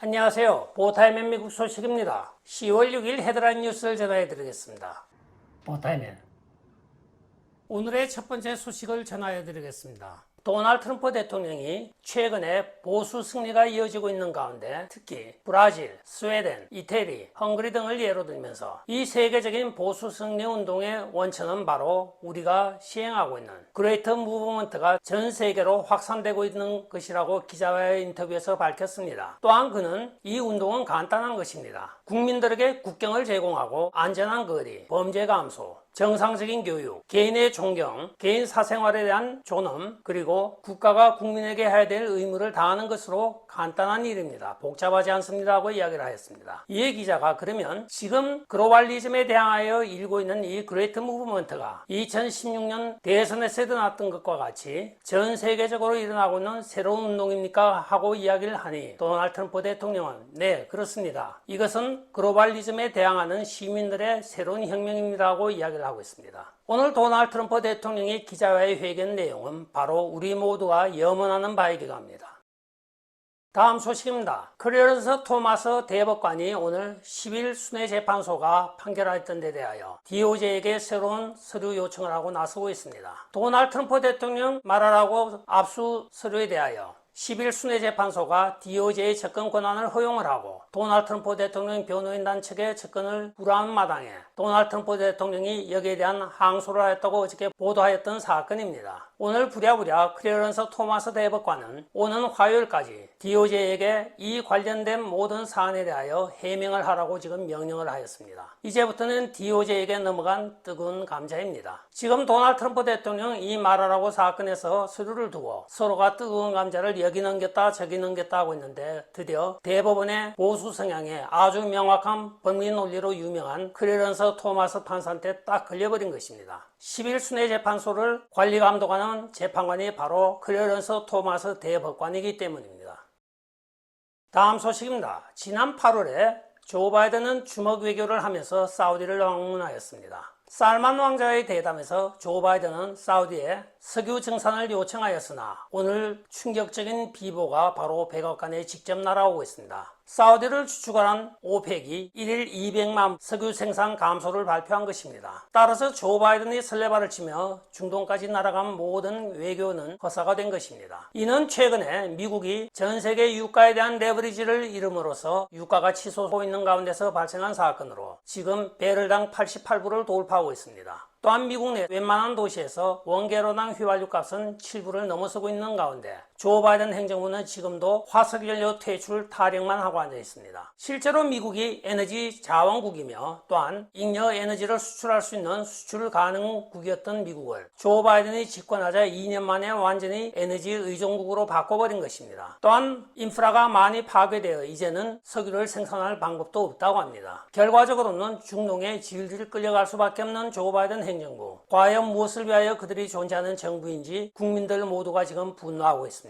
안녕하세요. 보타이맨 미국 소식입니다. 10월 6일 헤드라인 뉴스를 전해드리겠습니다. 보타이맨. 오늘의 첫 번째 소식을 전해드리겠습니다. 도널드 트럼프 대통령이 최근에 보수 승리가 이어지고 있는 가운데 특히 브라질, 스웨덴, 이태리, 헝가리 등을 예로 들면서 이 세계적인 보수 승리 운동의 원천은 바로 우리가 시행하고 있는 그레이트 무브먼트가 전 세계로 확산되고 있는 것이라고 기자와의 인터뷰에서 밝혔습니다. 또한 그는 이 운동은 간단한 것입니다. 국민들에게 국경을 제공하고 안전한 거리, 범죄 감소, 정상적인 교육, 개인의 존경, 개인 사생활에 대한 존엄, 그리고 국가가 국민에게 해야 될 의무를 다하는 것으로 간단한 일입니다. 복잡하지 않습니다 하고 이야기를 하였습니다. 이에 기자가 그러면 지금 글로벌리즘에 대항하여 일고 있는 이 그레이트 무브먼트가 2016년 대선에서 일어났던 것과 같이 전 세계적으로 일어나고 있는 새로운 운동입니까? 하고 이야기를 하니 도널드 트럼프 대통령은 네, 그렇습니다. 이것은 글로벌리즘에 대항하는 시민들의 새로운 혁명입니다 하고 이야기를 하고 있습니다. 오늘 도널드 트럼프 대통령이 기자와의 회견 내용은 바로 우리 모두가 염원하는 바이기도 합니다. 다음 소식입니다. 클래런스 토마스 대법관이 오늘 10일 순회재판소가 판결하였던 데 대하여 DOJ에게 새로운 서류 요청을 하고 나서고 있습니다. 도널드 트럼프 대통령 말하라고 압수 서류에 대하여 10일 순회재판소가 DOJ의 접근 권한을 허용을 하고 도널드 트럼프 대통령 변호인단 측의 접근을 불허한 마당에 도널드 트럼프 대통령이 여기에 대한 항소를 하였다고 어저께 보도하였던 사건입니다. 오늘 부랴부랴 클래런스 토마스 대법관은 오는 화요일까지 DOJ에게 이 관련된 모든 사안에 대하여 해명을 하라고 지금 명령을 하였습니다. 이제부터는 DOJ에게 넘어간 뜨거운 감자입니다. 지금 도널드 트럼프 대통령 이 말하라고 사건에서 서류를 두고 서로가 뜨거운 감자를 여기 넘겼다 저기 넘겼다 하고 있는데 드디어 대법원의 보수 성향에 아주 명확한 법리 논리로 유명한 클래런스 토마스 판사한테 딱 걸려버린 것입니다. 10일 순회재판소를 관리 감독하는 재판관이 바로 클래런스 토마스 대법관이기 때문입니다. 다음 소식입니다. 지난 8월에 조 바이든은 주먹 외교를 하면서 사우디를 방문하였습니다. 살만 왕자의 대담에서 조 바이든은 사우디에 석유 증산을 요청하였으나 오늘 충격적인 비보가 바로 백악관에 직접 날아오고 있습니다. 사우디를 주축하는 오펙이 1일 200만 석유 생산 감소를 발표한 것입니다. 따라서 조 바이든이 설레발을 치며 중동까지 날아간 모든 외교는 허사가 된 것입니다. 이는 최근에 미국이 전 세계 유가에 대한 레버리지를 이름으로써 유가가 치솟고 있는 가운데서 발생한 사건으로 지금 배럴당 88불을 돌파하고 있습니다. 또한 미국 내 웬만한 도시에서 원개로당 휘발유 값은 7불을 넘어서고 있는 가운데 조 바이든 행정부는 지금도 화석연료 퇴출 타령만 하고 앉아 있습니다. 실제로 미국이 에너지 자원국이며 또한 잉여 에너지를 수출할 수 있는 수출 가능국이었던 미국을 조 바이든이 집권하자 2년 만에 완전히 에너지 의존국으로 바꿔버린 것입니다. 또한 인프라가 많이 파괴되어 이제는 석유를 생산할 방법도 없다고 합니다. 결과적으로는 중동에 질질 끌려갈 수밖에 없는 조 바이든 행정부. 과연 무엇을 위하여 그들이 존재하는 정부인지 국민들 모두가 지금 분노하고 있습니다.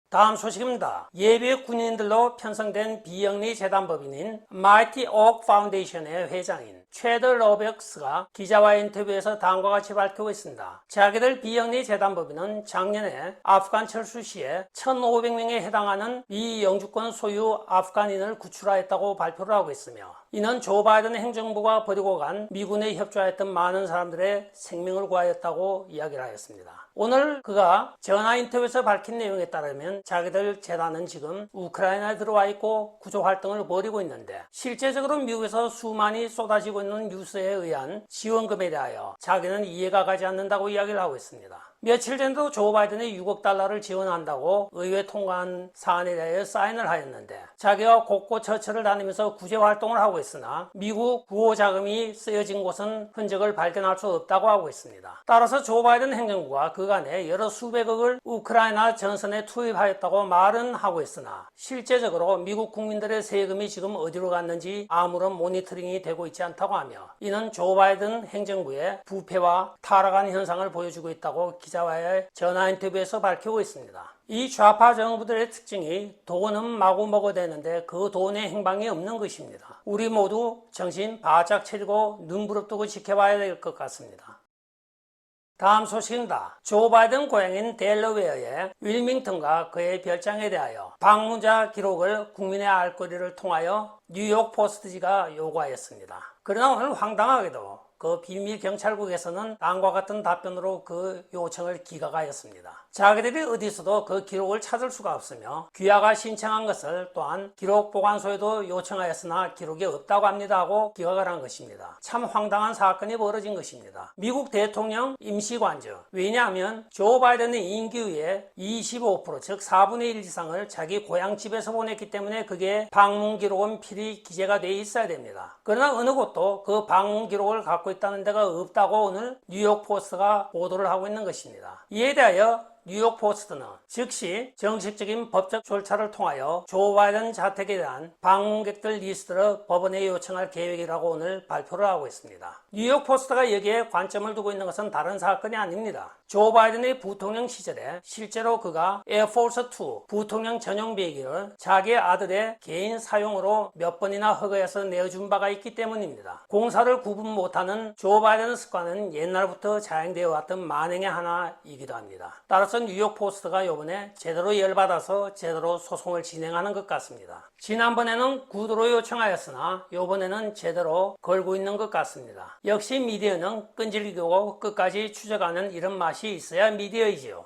다음 소식입니다. 예비 군인들로 편성된 비영리 재단법인인 마이티 옥 파운데이션의 회장인 최더 러백스가 기자와의 인터뷰에서 다음과 같이 밝히고 있습니다. 자기들 비영리 재단법인은 작년에 아프간 철수 시에 1,500명에 해당하는 비영주권 소유 아프간인을 구출하였다고 발표를 하고 있으며 이는 조 바이든 행정부가 버리고 간 미군에 협조하였던 많은 사람들의 생명을 구하였다고 이야기를 하였습니다. 오늘 그가 전화 인터뷰에서 밝힌 내용에 따르면 자기들 재단은 지금 우크라이나에 들어와 있고 구조 활동을 벌이고 있는데 실제적으로 미국에서 수많이 쏟아지고 있는 뉴스에 의한 지원금에 대하여 자기는 이해가 가지 않는다고 이야기를 하고 있습니다. 며칠 전에도 조 바이든이 6억 달러를 지원한다고 의회 통과한 사안에 대하여 사인을 하였는데 자기가 곳곳 처처를 다니면서 구제 활동을 하고 있으나 미국 구호 자금이 쓰여진 곳은 흔적을 발견할 수 없다고 하고 있습니다. 따라서 조 바이든 행정부가 그간에 여러 수백억을 우크라이나 전선에 투입하였다고 말은 하고 있으나 실제적으로 미국 국민들의 세금이 지금 어디로 갔는지 아무런 모니터링이 되고 있지 않다고 하며 이는 조 바이든 행정부의 부패와 타락한 현상을 보여주고 있다고 기자와의 전화 인터뷰에서 밝히고 있습니다. 이 좌파 정부들의 특징이 돈은 마구 먹어대는데 그 돈의 행방이 없는 것입니다. 우리 모두 정신 바짝 차리고 눈 부릅뜨고 지켜봐야 될 것 같습니다. 다음 소식입니다. 조 바이든 고향인 델러웨어의 윌밍턴과 그의 별장에 대하여 방문자 기록을 국민의 알 권리를 통하여 뉴욕 포스트지가 요구하였습니다. 그러나 오늘 황당하게도 그 비밀 경찰국에서는 다음과 같은 답변으로 그 요청을 기각하였습니다. 자기들이 어디서도 그 기록을 찾을 수가 없으며 귀하가 신청한 것을 또한 기록 보관소에도 요청하였으나 기록이 없다고 합니다 하고 기각을 한 것입니다. 참 황당한 사건이 벌어진 것입니다. 미국 대통령 임시관저, 왜냐하면 조 바이든의 임기 후에 25% 즉 4분의 1 이상을 자기 고향 집에서 보냈기 때문에 그게 방문 기록은 필히 기재가 되어 있어야 됩니다. 그러나 어느 곳도 그 방문 기록을 갖고 있다는 데가 없다고 오늘 뉴욕 포스트가 보도를 하고 있는 것입니다. 이에 대하여 뉴욕 포스트는 즉시 정식적인 법적 절차를 통하여 조 바이든 자택에 대한 방문객들 리스트를 법원에 요청할 계획이라고 오늘 발표를 하고 있습니다. 뉴욕 포스트가 여기에 관점을 두고 있는 것은 다른 사건이 아닙니다. 조 바이든의 부통령 시절에 실제로 그가 에어포스2 부통령 전용 비행기를 자기 아들의 개인 사용으로 몇 번이나 허가해서 내어준 바가 있기 때문입니다. 공사를 구분 못하는 조 바이든 습관은 옛날부터 자행되어 왔던 만행의 하나이기도 합니다. 따라서 뉴욕 포스트가 이번에 제대로 열받아서 제대로 소송을 진행하는 것 같습니다. 지난번에는 구두로 요청하였으나 이번에는 제대로 걸고 있는 것 같습니다. 역시 미디어는 끈질기고 끝까지 추적하는 이런 맛이 있어야 미디어이지요.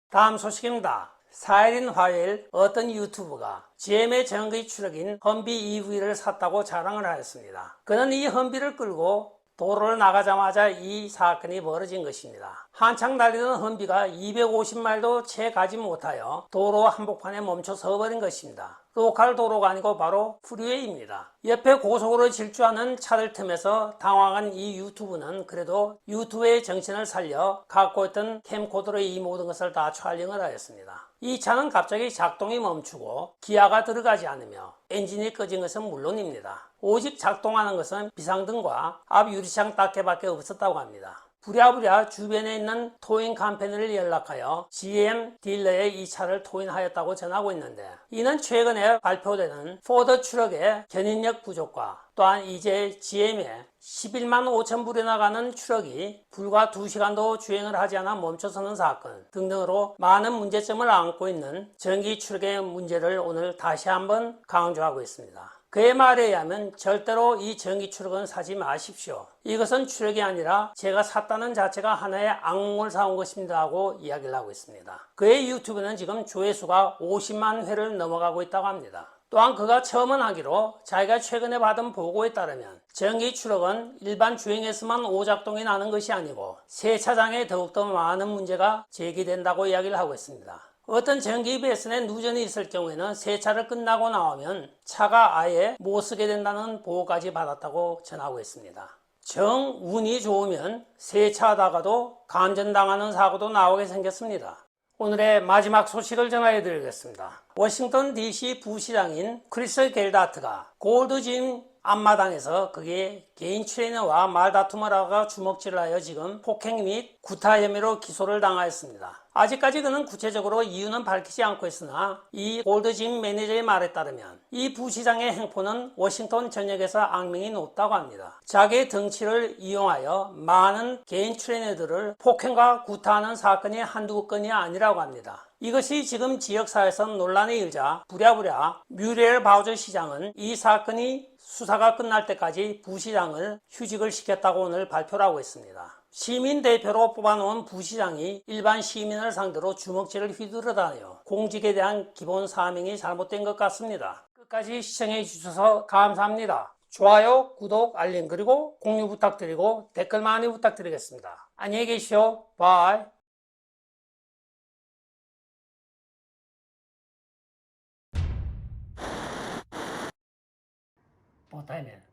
다음 소식입니다. 4일인 화요일 어떤 유튜버가 GM의 전기 추력인 험비 EV를 샀다고 자랑을 하였습니다. 그는 이 험비를 끌고 도로를 나가자마자 이 사건이 벌어진 것입니다. 한창 달리던 험비가 250마일도 채 가지 못하여 도로 한복판에 멈춰 서버린 것입니다. 로컬 도로가 아니고 바로 프리웨이입니다. 옆에 고속으로 질주하는 차들 틈에서 당황한 이 유튜브는 그래도 유튜브의 정신을 살려 갖고 있던 캠코더로 이 모든 것을 다 촬영을 하였습니다. 이 차는 갑자기 작동이 멈추고 기아가 들어가지 않으며 엔진이 꺼진 것은 물론입니다. 오직 작동하는 것은 비상등과 앞 유리창 닦개밖에 없었다고 합니다. 부랴부랴 주변에 있는 토잉 컴퍼니를 연락하여 GM 딜러에 이 차를 토인하였다고 전하고 있는데, 이는 최근에 발표되는 포드 추럭의 견인력 부족과 또한 이제 GM의 11만 5천 불에 나가는 추럭이 불과 2시간도 주행을 하지 않아 멈춰서는 사건 등등으로 많은 문제점을 안고 있는 전기 추럭의 문제를 오늘 다시 한번 강조하고 있습니다. 그의 말에 의하면 절대로 이 전기 추럭은 사지 마십시오. 이것은 추럭이 아니라 제가 샀다는 자체가 하나의 악몽을 사온 것입니다 하고 이야기를 하고 있습니다. 그의 유튜브는 지금 조회수가 50만 회를 넘어가고 있다고 합니다. 또한 그가 첨언하기로 자기가 최근에 받은 보고에 따르면 전기 추럭은 일반 주행에서만 오작동이 나는 것이 아니고 세차장에 더욱더 많은 문제가 제기된다고 이야기를 하고 있습니다. 어떤 전기 배선에 누전이 있을 경우에는 세차를 끝나고 나오면 차가 아예 못 쓰게 된다는 보고까지 받았다고 전하고 있습니다. 정 운이 좋으면 세차하다가도 감전당하는 사고도 나오게 생겼습니다. 오늘의 마지막 소식을 전해드리겠습니다. 워싱턴 DC 부시장인 크리스 겔다트가 골드짐 앞마당에서 그게 개인 트레이너와 말다툼을 하다가 주먹질을 하여 지금 폭행 및 구타 혐의로 기소를 당하였습니다. 아직까지 그는 구체적으로 이유는 밝히지 않고 있으나 이 골드짐 매니저의 말에 따르면 이 부시장의 행포는 워싱턴 전역에서 악명이 높다고 합니다. 자기의 덩치를 이용하여 많은 개인 트레이너들을 폭행과 구타하는 사건이 한두 건이 아니라고 합니다. 이것이 지금 지역사회에서 논란이 일자 부랴부랴 뮤렐 바우저 시장은 이 사건이 수사가 끝날 때까지 부시장을 휴직을 시켰다고 오늘 발표를 하고 있습니다. 시민대표로 뽑아놓은 부시장이 일반 시민을 상대로 주먹질을 휘두르다니요. 공직에 대한 기본 사명이 잘못된 것 같습니다. 끝까지 시청해 주셔서 감사합니다. 좋아요, 구독, 알림 그리고 공유 부탁드리고 댓글 많이 부탁드리겠습니다. 안녕히 계시오. 바이. 보타이면